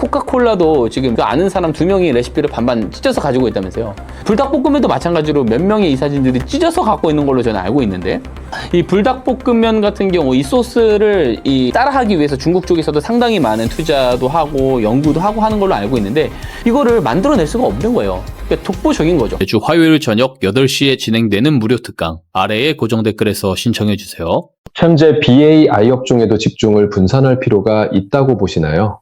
코카콜라도 지금 그 아는 사람 2명이 레시피를 반반 찢어서 가지고 있다면서요. 불닭볶음면도 마찬가지로 몇 명의 이 사진들이 찢어서 갖고 있는 걸로 저는 알고 있는데, 이 불닭볶음면 같은 경우 이 소스를 따라하기 위해서 중국 쪽에서도 상당히 많은 투자도 하고 연구도 하고 하는 걸로 알고 있는데, 이거를 만들어낼 수가 없는 거예요. 그러니까 독보적인 거죠. 매주 화요일 저녁 8시에 진행되는 무료 특강 아래에 고정 댓글에서 신청해 주세요. 현재 BA 업종에도 집중을 분산할 필요가 있다고 보시나요?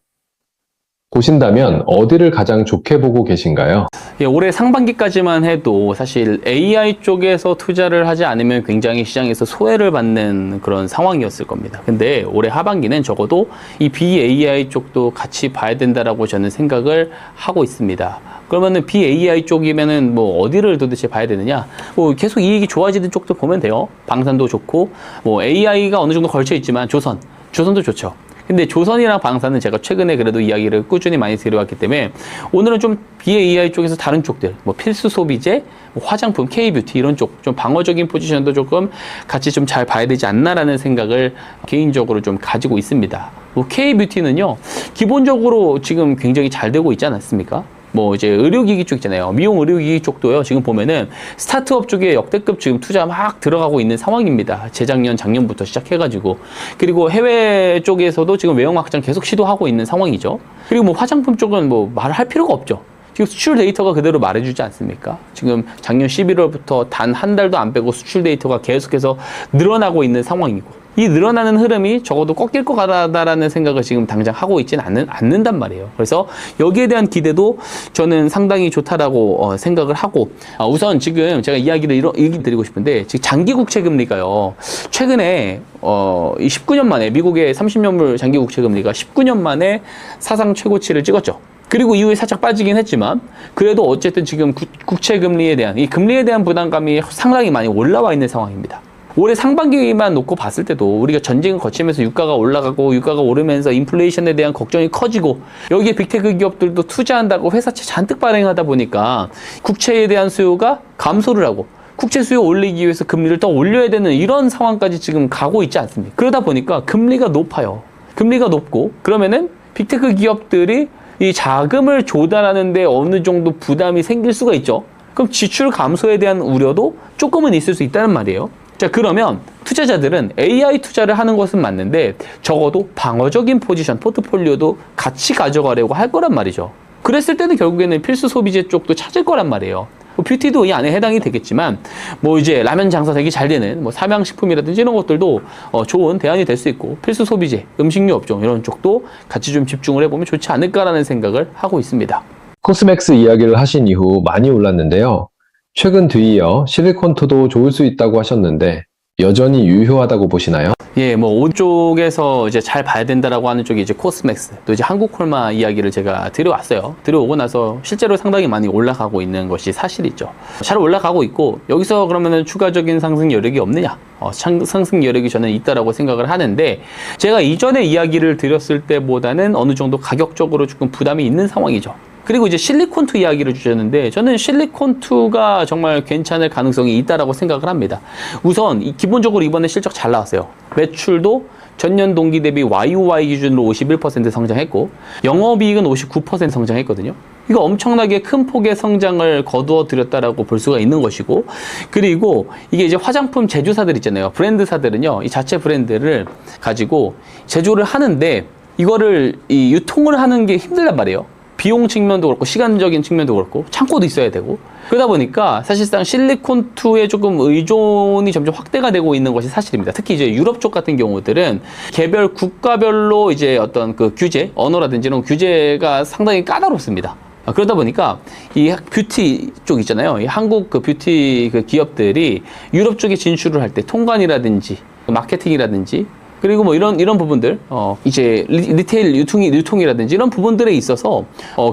보신다면 어디를 가장 좋게 보고 계신가요? 예, 올해 상반기까지만 해도 사실 AI 쪽에서 투자를 하지 않으면 굉장히 시장에서 소외를 받는 그런 상황이었을 겁니다. 근데 올해 하반기는 적어도 이 BAI 쪽도 같이 봐야 된다라고 저는 생각을 하고 있습니다. 그러면은 BAI 쪽이면은 뭐 어디를 도대체 봐야 되느냐? 뭐 계속 이익이 좋아지는 쪽도 보면 돼요. 방산도 좋고, 뭐 AI가 어느 정도 걸쳐 있지만 조선도 좋죠. 근데 조선이랑 방산은 제가 최근에 그래도 이야기를 꾸준히 많이 드려왔기 때문에 오늘은 좀 BAI 쪽에서 다른 쪽들, 뭐 필수 소비재, 뭐 화장품, K뷰티 이런 쪽 좀 방어적인 포지션도 조금 같이 좀 잘 봐야 되지 않나라는 생각을 개인적으로 좀 가지고 있습니다. 뭐 K뷰티는요, 기본적으로 지금 굉장히 잘 되고 있지 않았습니까? 뭐 이제 의료기기 쪽 있잖아요. 미용 의료기기 쪽도요. 지금 보면은 스타트업 쪽에 역대급 지금 투자 막 들어가고 있는 상황입니다. 재작년, 작년부터 시작해가지고. 그리고 해외 쪽에서도 지금 외형 확장 계속 시도하고 있는 상황이죠. 그리고 뭐 화장품 쪽은 뭐 말을 할 필요가 없죠. 지금 수출 데이터가 그대로 말해주지 않습니까? 지금 작년 11월부터 단 한 달도 안 빼고 수출 데이터가 계속해서 늘어나고 있는 상황이고, 이 늘어나는 흐름이 적어도 꺾일 것 같다라는 생각을 지금 당장 하고 있지는 않는단 말이에요. 그래서 여기에 대한 기대도 저는 상당히 좋다라고 생각을 하고, 우선 지금 제가 이야기를 드리고 싶은데, 지금 장기 국채 금리가요, 최근에 이 19년 만에 미국의 30년물 장기 국채 금리가 19년 만에 사상 최고치를 찍었죠. 그리고 이후에 살짝 빠지긴 했지만, 그래도 어쨌든 지금 국채 금리에 대한, 이 금리에 대한 부담감이 상당히 많이 올라와 있는 상황입니다. 올해 상반기만 놓고 봤을 때도 우리가 전쟁을 거치면서 유가가 올라가고 유가가 오르면서 인플레이션에 대한 걱정이 커지고, 여기에 빅테크 기업들도 투자한다고 회사채 잔뜩 발행하다 보니까 국채에 대한 수요가 감소를 하고 국채 수요 올리기 위해서 금리를 더 올려야 되는 이런 상황까지 지금 가고 있지 않습니까? 그러다 보니까 금리가 높아요. 금리가 높고, 그러면은 빅테크 기업들이 이 자금을 조달하는데 어느 정도 부담이 생길 수가 있죠. 그럼 지출 감소에 대한 우려도 조금은 있을 수 있다는 말이에요. 자, 그러면 투자자들은 AI 투자를 하는 것은 맞는데 적어도 방어적인 포지션, 포트폴리오도 같이 가져가려고 할 거란 말이죠. 그랬을 때는 결국에는 필수 소비재 쪽도 찾을 거란 말이에요. 뭐 뷰티도 이 안에 해당이 되겠지만, 뭐 이제 라면 장사 되게 잘 되는 뭐 삼양식품이라든지 이런 것들도 좋은 대안이 될 수 있고, 필수 소비재, 음식료 업종 이런 쪽도 같이 좀 집중을 해보면 좋지 않을까라는 생각을 하고 있습니다. 코스맥스 이야기를 하신 이후 많이 올랐는데요. 최근 뒤이어 실리콘투도 좋을 수 있다고 하셨는데 여전히 유효하다고 보시나요? 예, 뭐 옷 쪽에서 이제 잘 봐야 된다라고 하는 쪽이 이제 코스맥스, 또 이제 한국콜마 이야기를 제가 드려왔어요. 들어오고 나서 실제로 상당히 많이 올라가고 있는 것이 사실이죠. 잘 올라가고 있고, 여기서 그러면은 추가적인 상승 여력이 없느냐? 상승 여력이 저는 있다라고 생각을 하는데, 제가 이전에 이야기를 드렸을 때보다는 어느 정도 가격적으로 조금 부담이 있는 상황이죠. 그리고 이제 실리콘2 이야기를 주셨는데, 저는 실리콘2가 정말 괜찮을 가능성이 있다라고 생각을 합니다. 우선 기본적으로 이번에 실적 잘 나왔어요. 매출도 전년 동기 대비 YOY 기준으로 51% 성장했고, 영업이익은 59% 성장했거든요. 이거 엄청나게 큰 폭의 성장을 거두어 들였다라고 볼 수가 있는 것이고, 그리고 이게 이제 화장품 제조사들 있잖아요. 브랜드사들은요, 이 자체 브랜드를 가지고 제조를 하는데 이거를 유통을 하는 게 힘들단 말이에요. 비용 측면도 그렇고 시간적인 측면도 그렇고 창고도 있어야 되고, 그러다 보니까 사실상 실리콘2에 조금 의존이 점점 확대가 되고 있는 것이 사실입니다. 특히 이제 유럽 쪽 같은 경우들은 개별 국가별로 이제 어떤 그 규제, 언어라든지 이런 규제가 상당히 까다롭습니다. 그러다 보니까 이 뷰티 쪽 있잖아요. 이 한국 그 뷰티 그 기업들이 유럽 쪽에 진출을 할 때 통관이라든지 마케팅이라든지, 그리고 뭐 이런 부분들, 이제 리테일 유통이라든지 이런 부분들에 있어서,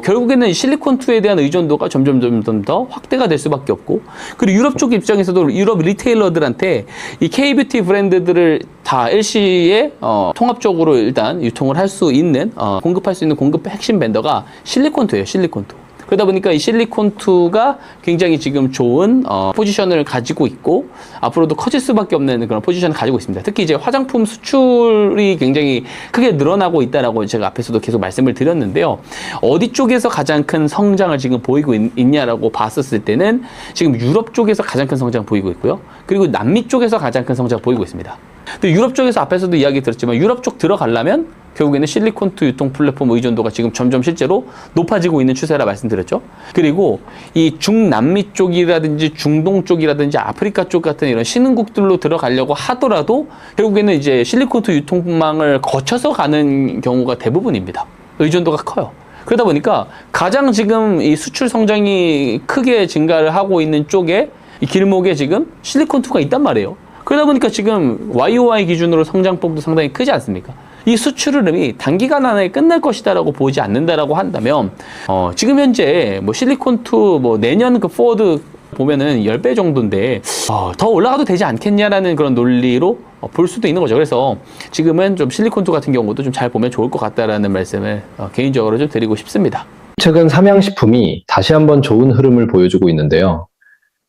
결국에는 실리콘2에 대한 의존도가 점점 더 확대가 될 수밖에 없고, 그리고 유럽 쪽 입장에서도 유럽 리테일러들한테 이 K뷰티 브랜드들을 다 일시에, 통합적으로 일단 유통을 할 수 있는, 공급할 수 있는 공급 핵심 벤더가 실리콘2예요, 실리콘2. 그러다 보니까 이 실리콘2가 굉장히 지금 좋은 포지션을 가지고 있고 앞으로도 커질 수밖에 없는 그런 포지션을 가지고 있습니다. 특히 이제 화장품 수출이 굉장히 크게 늘어나고 있다라고 제가 앞에서도 계속 말씀을 드렸는데요. 어디 쪽에서 가장 큰 성장을 지금 보이고 있냐라고 봤었을 때는 지금 유럽 쪽에서 가장 큰 성장 보이고 있고요. 그리고 남미 쪽에서 가장 큰 성장 보이고 있습니다. 근데 유럽 쪽에서 앞에서도 이야기 들었지만 유럽 쪽 들어가려면 결국에는 실리콘2 유통 플랫폼 의존도가 지금 점점 실제로 높아지고 있는 추세라 말씀드렸죠. 그리고 이 중남미 쪽이라든지 중동 쪽이라든지 아프리카 쪽 같은 이런 신흥국들로 들어가려고 하더라도 결국에는 이제 실리콘2 유통망을 거쳐서 가는 경우가 대부분입니다. 의존도가 커요. 그러다 보니까 가장 지금 이 수출 성장이 크게 증가를 하고 있는 쪽에 이 길목에 지금 실리콘2가 있단 말이에요. 그러다 보니까 지금 YOY 기준으로 성장폭도 상당히 크지 않습니까? 이 수출 흐름이 단기간 안에 끝날 것이다라고 보지 않는다라고 한다면, 지금 현재 뭐 실리콘2 뭐 내년 그 포워드 보면은 10배 정도인데, 더 올라가도 되지 않겠냐라는 그런 논리로 볼 수도 있는 거죠. 그래서 지금은 좀 실리콘2 같은 경우도 좀 잘 보면 좋을 것 같다라는 말씀을 개인적으로 좀 드리고 싶습니다. 최근 삼양식품이 다시 한번 좋은 흐름을 보여주고 있는데요.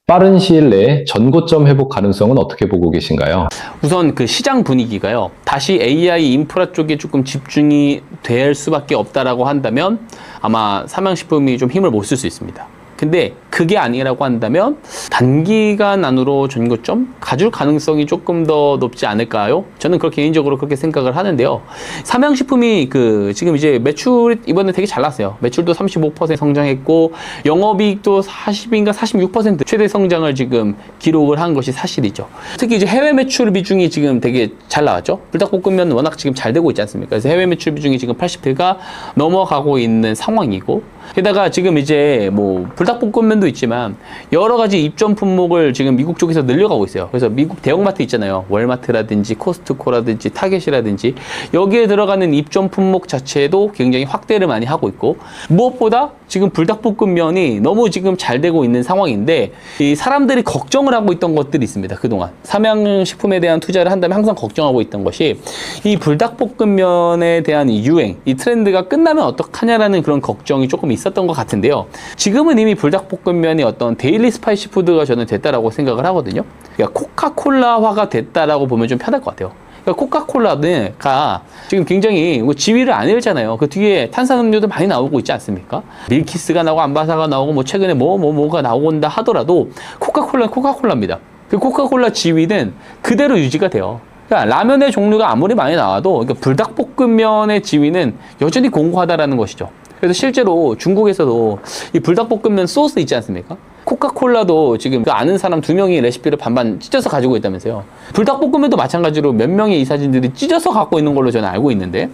빠른 시일 내에 전고점 회복 가능성은 어떻게 보고 계신가요? 우선 그 시장 분위기가요. 다시 AI 인프라 쪽에 조금 집중이 될 수밖에 없다라고 한다면 아마 삼양식품이 좀 힘을 못 쓸 수 있습니다. 근데 그게 아니라고 한다면 단기간 안으로 전고점 가줄 가능성이 조금 더 높지 않을까요? 저는 개인적으로 그렇게 생각을 하는데요. 삼양식품이 지금 이제 매출이 이번에 되게 잘 났어요. 매출도 35% 성장했고 영업이익도 40인가 46% 최대 성장을 지금 기록을 한 것이 사실이죠. 특히 이제 해외 매출 비중이 지금 되게 잘 나왔죠. 불닭볶음면 워낙 지금 잘 되고 있지 않습니까? 그래서 해외 매출 비중이 지금 80%가 넘어가고 있는 상황이고 게다가 지금 이제 뭐 불닭볶음면도 있지만 여러 가지 입점 품목을 지금 미국 쪽에서 늘려가고 있어요. 그래서 미국 대형마트 있잖아요. 월마트라든지 코스트코라든지 타겟이라든지 여기에 들어가는 입점 품목 자체도 굉장히 확대를 많이 하고 있고 무엇보다 지금 불닭볶음면이 너무 지금 잘 되고 있는 상황인데 이 사람들이 걱정을 하고 있던 것들이 있습니다. 그동안 삼양식품에 대한 투자를 한다면 항상 걱정하고 있던 것이 이 불닭볶음면에 대한 이 유행, 이 트렌드가 끝나면 어떡하냐라는 그런 걱정이 조금 있었던 것 같은데요. 지금은 이미 불닭볶음면이 어떤 데일리 스파이시 푸드가 저는 됐다라고 생각을 하거든요. 그러니까 코카콜라화가 됐다라고 보면 좀 편할 것 같아요. 그러니까 코카콜라가 지금 굉장히 지위를 안 잃잖아요. 그 뒤에 탄산음료도 많이 나오고 있지 않습니까? 밀키스가 나오고 암바사가 나오고 뭐 최근에 뭐가 나온다 하더라도 코카콜라는 코카콜라입니다. 그 코카콜라 지위는 그대로 유지가 돼요. 그러니까 라면의 종류가 아무리 많이 나와도 그러니까 불닭볶음면의 지위는 여전히 공고하다라는 것이죠. 그래서 실제로 중국에서도 이 불닭볶음면 소스 있지 않습니까? 코카콜라도 지금 아는 사람 2명이 레시피를 반반 찢어서 가지고 있다면서요. 불닭볶음면도 마찬가지로 몇 명의 이사진들이 찢어서 갖고 있는 걸로 저는 알고 있는데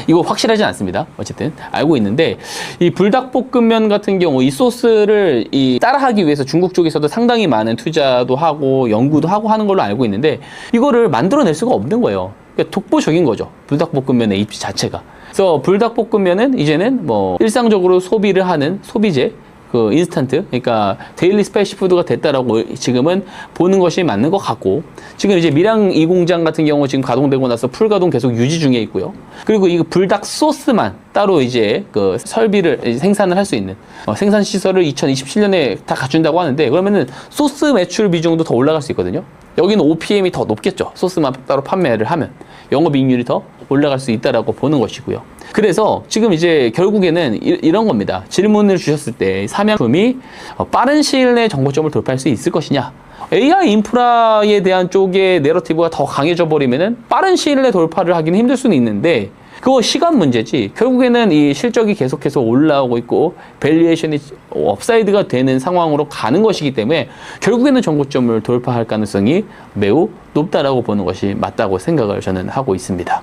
이거 확실하진 않습니다. 어쨌든 알고 있는데 이 불닭볶음면 같은 경우 이 소스를 따라하기 위해서 중국 쪽에서도 상당히 많은 투자도 하고 연구도 하고 하는 걸로 알고 있는데 이거를 만들어낼 수가 없는 거예요. 그러니까 독보적인 거죠. 불닭볶음면의 입지 자체가. 그래서 불닭볶음면은 이제는 뭐 일상적으로 소비를 하는 소비재, 인스턴트, 그러니까 데일리 스파이시 푸드가 됐다라고 지금은 보는 것이 맞는 것 같고, 지금 이제 밀양 2공장 같은 경우 지금 가동되고 나서 풀가동 계속 유지 중에 있고요. 그리고 이 불닭 소스만 따로 이제 설비를 생산을 할 수 있는 생산 시설을 2027년에 다 갖춘다고 하는데, 그러면은 소스 매출 비중도 더 올라갈 수 있거든요. 여기는 OPM이 더 높겠죠. 소스만 따로 판매를 하면 영업이익률이 더 올라갈 수 있다라고 보는 것이고요. 그래서 지금 이제 결국에는 이런 겁니다. 질문을 주셨을 때 삼양식품이 빠른 시일 내에 정고점을 돌파할 수 있을 것이냐? AI 인프라에 대한 쪽의 내러티브가 더 강해져 버리면은 빠른 시일 내에 돌파를 하기는 힘들 수는 있는데 그거 시간 문제지. 결국에는 이 실적이 계속해서 올라오고 있고 밸류에이션이 업사이드가 되는 상황으로 가는 것이기 때문에 결국에는 정고점을 돌파할 가능성이 매우 높다라고 보는 것이 맞다고 생각을 저는 하고 있습니다.